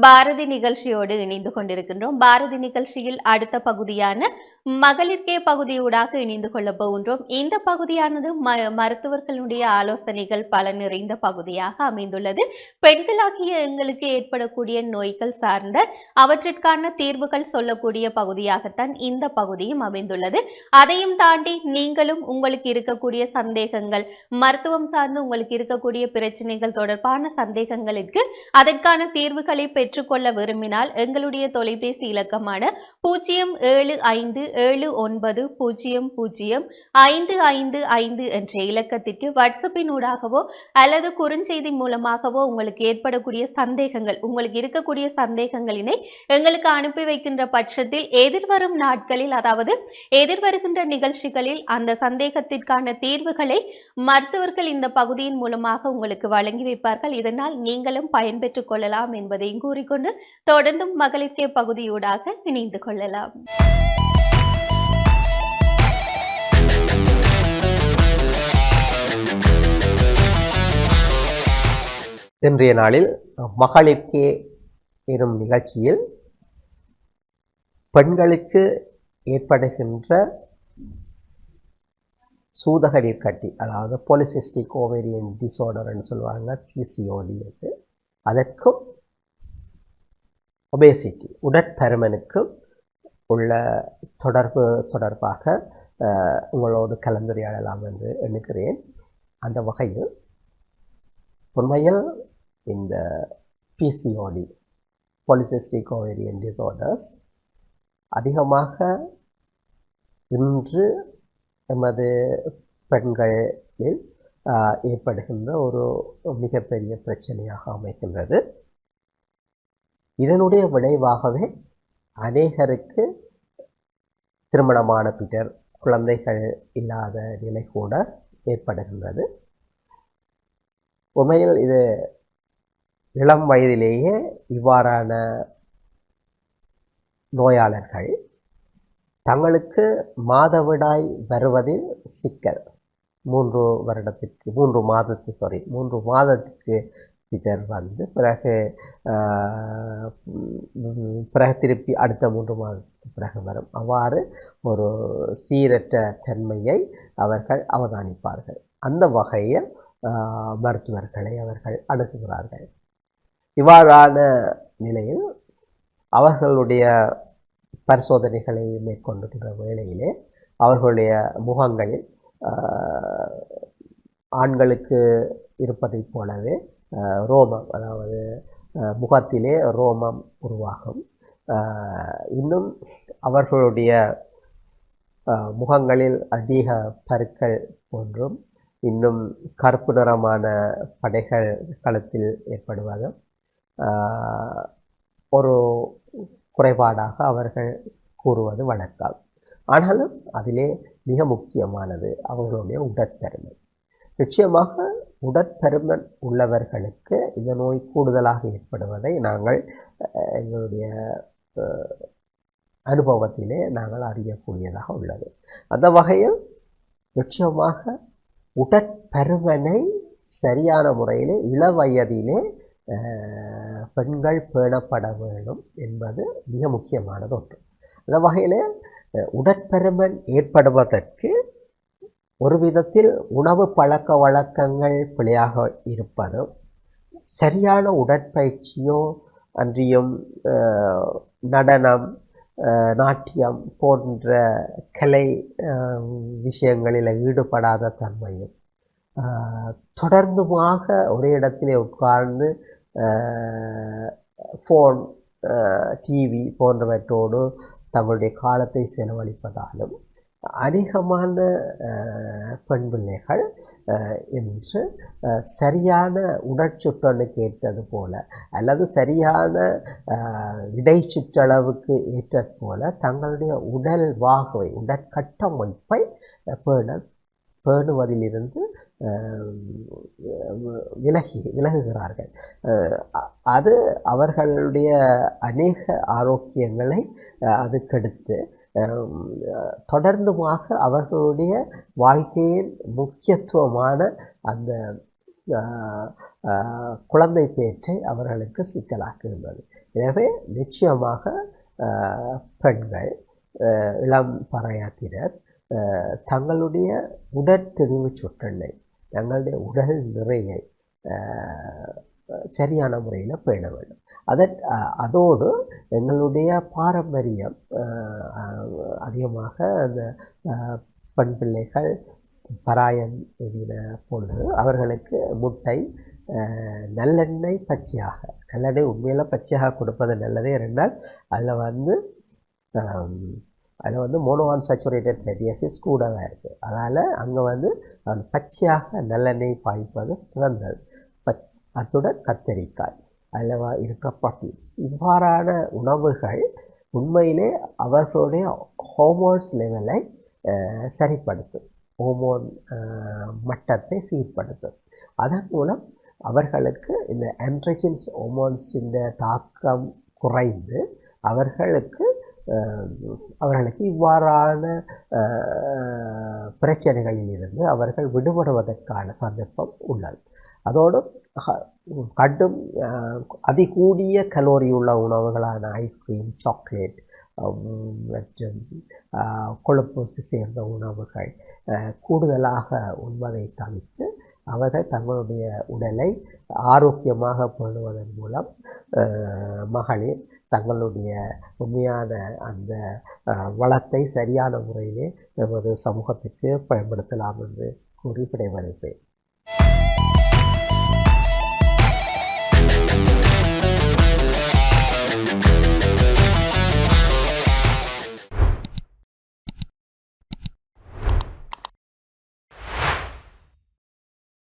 பாரதி நிகழ்ச்சியோடு இணைந்து கொண்டிருக்கின்றோம். பாரதி நிகழ்ச்சியில் அடுத்த பகுதியான மகளிர்கே பகுதியூடாக இணைந்து கொள்ள போகின்றோம். இந்த பகுதியானது மருத்துவர்களுடைய ஆலோசனைகள் பல நிறைந்த பகுதியாக அமைந்துள்ளது. பெண்களாகிய எங்களுக்கு ஏற்படக்கூடிய நோய்கள் சார்ந்த அவற்றிற்கான தீர்வுகள் சொல்லக்கூடிய பகுதியாகத்தான் இந்த பகுதியும் அமைந்துள்ளது. அதையும் தாண்டி நீங்களும் உங்களுக்கு இருக்கக்கூடிய சந்தேகங்கள், மருத்துவம் சார்ந்து உங்களுக்கு இருக்கக்கூடிய பிரச்சனைகள் தொடர்பான சந்தேகங்களுக்கு அதற்கான தீர்வுகளை பெற்றுக்கொள்ள விரும்பினால் எங்களுடைய தொலைபேசி இலக்கமான 0775900555 என்ற இலக்கத்திற்கு வாட்ஸ்அப்பின் ஊடாகவோ அல்லது குறுஞ்செய்தி மூலமாகவோ உங்களுக்கு ஏற்படக்கூடிய சந்தேகங்கள், உங்களுக்கு இருக்கக்கூடிய சந்தேகங்களினை எங்களுக்கு அனுப்பி வைக்கின்ற பட்சத்தில் எதிர்வரும் நாட்களில், அதாவது எதிர்வருகின்ற நிகழ்ச்சிகளில் அந்த சந்தேகத்திற்கான தீர்வுகளை மருத்துவர்கள் இந்த பகுதியின் மூலமாக உங்களுக்கு வழங்கி வைப்பார்கள். இதனால் நீங்களும் பயன்பெற்றுக் கொள்ளலாம் என்பதையும் கூறிக்கொண்டு தொடர்ந்தும் மகளிர்கே பகுதியூடாக இணைந்து கொள்ளலாம். இன்றைய நாளில் மகளிர்கே எனும் நிகழ்ச்சியில் பெண்களுக்கு ஏற்படுகின்ற சூதக நீர்க்கட்டி, அதாவது பாலிசிஸ்டிக் ஓவேரியன் டிசார்டர்னு சொல்லுவாங்க, பிசிஓடி. அதற்கும் ஒபேசிட்டி, உடற்பருமனுக்கும் உள்ள தொடர்பாக உங்களோடு கலந்துரையாடலாம் என்று எண்ணுகிறேன். அந்த வகையில் உண்மையில் இந்த பிசிஓடி, பாலிசிஸ்டிக் ஓவேரியன் டிசார்டர்ஸ், அதிகமாக இன்று எமது பெண்களில் ஏற்படுகின்ற ஒரு மிகப்பெரிய பிரச்சனையாக அமைகின்றது. இதனுடைய விளைவாகவே அநேகருக்கு திருமணமான பின்னர் குழந்தைகள் இல்லாத நிலை கூட ஏற்படுகின்றது. உண்மையில் இது இளம் வயதிலேயே இவ்வாறான நோயாளர்கள் தங்களுக்கு மாதவிடாய் வருவதில் சிக்கல், 3 மாதத்துக்கு பின்னர் வந்து பிறகு திருப்பி அடுத்த 3 மாதத்துக்கு பிறகு வரும். அவ்வாறு ஒரு சீரற்ற தன்மையை அவர்கள் அவதானிப்பார்கள். அந்த வகையில் மருத்துவர்களை அவர்கள் அணுகுகிறார்கள். இவ்வாறான நிலையில் அவர்களுடைய பரிசோதனைகளை மேற்கொண்டிருக்கிற வேளையிலே அவர்களுடைய முகங்களில் ஆண்களுக்கு இருப்பதைப் போலவே ரோமம், அதாவது முகத்திலே ரோமம் உருவாகும். இன்னும் அவர்களுடைய முகங்களில் அதிக பருக்கள் போன்றும், இன்னும் கருப்பு நிறமான படைகள் களத்தில் ஏற்படுவதும் ஒரு குறைபாடாக அவர்கள் கூறுவது வழக்கம். ஆனாலும் அதிலே மிக முக்கியமானது அவர்களுடைய உடற்பருமன். நிச்சயமாக உடற்பருமன் உள்ளவர்களுக்கு இந்த நோய் கூடுதலாக ஏற்படுவதை நாங்கள் எங்களுடைய அனுபவத்திலே நாங்கள் அறியக்கூடியதாக உள்ளது. அந்த வகையில் நிச்சயமாக உடற்பருமனை சரியான முறையிலே இளவயதிலே பெண்கள் பேணப்பட வேண்டும் என்பது மிக முக்கியமானது ஒன்று. அந்த வகையில் உடற்பருமன் ஏற்படுவதற்கு ஒரு விதத்தில் உணவு பழக்க வழக்கங்கள் பிழையாக இருப்பதும், சரியான உடற்பயிற்சியோ அன்றியும் நடனம், நாட்டியம் போன்ற கலை விஷயங்களில் ஈடுபடாத தன்மையும், தொடர்ந்துமாக ஒரே இடத்திலே உட்கார்ந்து ஃபோன், டிவி போன்றவற்றோடு தங்களுடைய காலத்தை செலவழிப்பதாலும் அதிகமான பெண் பிள்ளைகள் என்று சரியான உடற்சுற்றலுக்கு ஏற்றது போல அல்லது சரியான இடைச்சுற்றளவுக்கு ஏற்றது போல தங்களுடைய உடல் வாகவை, உடற்கட்டமைப்பை பேணுவதிலிருந்து விலகுகிறார்கள். அது அவர்களுடைய அநேக ஆரோக்கியங்களை அது கெடுத்து தொடர்ந்துமாக அவர்களுடைய வாழ்க்கையின் முக்கியத்துவமான அந்த குழந்தை பேற்றை அவர்களுக்கு சிக்கலாக்குகின்றது. எனவே நிச்சயமாக பெண்கள் இளம் பறையாத்தினர் தங்களுடைய உடற்தெளிவு சுற்றலை, தங்களுடைய உடல் நிறையை சரியான முறையில் பேண வேண்டும். அதோடு எங்களுடைய பாரம்பரியம் அதிகமாக அந்த பெண் பிள்ளைகள் பராயம் எதின பொழுது அவர்களுக்கு முட்டை நல்லெண்ணெய் பச்சையாக, நல்லெண்ணெய் உண்மையில் பச்சையாக கொடுப்பது நல்லதே. இருந்தால் அதில் வந்து மோனோ அன்சாச்சுரேட்டட் ஃபேட்டி ஆசிட்ஸ் கூடவே இருக்குது. அதனால் அங்கே பச்சையாக நல்லெண்ணெய் பாய்ப்பது சிறந்தது. அத்துடன் கத்தரிக்காய், அதில் இருக்க ப்ரோட்டீன்ஸ், இவ்வாறான உணவுகள் உண்மையிலே அவர்களுடைய ஹார்மோன்ஸ் லெவலை சரிப்படுத்தும், ஹார்மோன் மட்டத்தை சீர்படுத்தும். அதன் மூலம் அவர்களுக்கு இந்த ஆண்ட்ரோஜன்ஸ் ஹார்மோன்ஸின் தாக்கம் குறைந்து அவர்களுக்கு இவ்வாறான பிரச்சனைகளில் இருந்து அவர்கள் விடுபடுவதற்கான சந்தர்ப்பம் உள்ளது. அதோடு கடும் அதிகூடிய கலோரி உள்ள உணவுகளான ஐஸ்கிரீம், சாக்லேட் மற்றும் கொழுப்பு சேர்ந்த உணவுகள் கூடுதலாக உண்பதை தவிர்த்து அவர்கள் தங்களுடைய உடலை ஆரோக்கியமாக பேணுவதன் மூலம் மகளிர் தங்களுடைய உண்மையான அந்த வளத்தை சரியான முறையிலே நமது சமூகத்திற்கு பயன்படுத்தலாம் என்று கூறி விடைபெறுகிறேன்.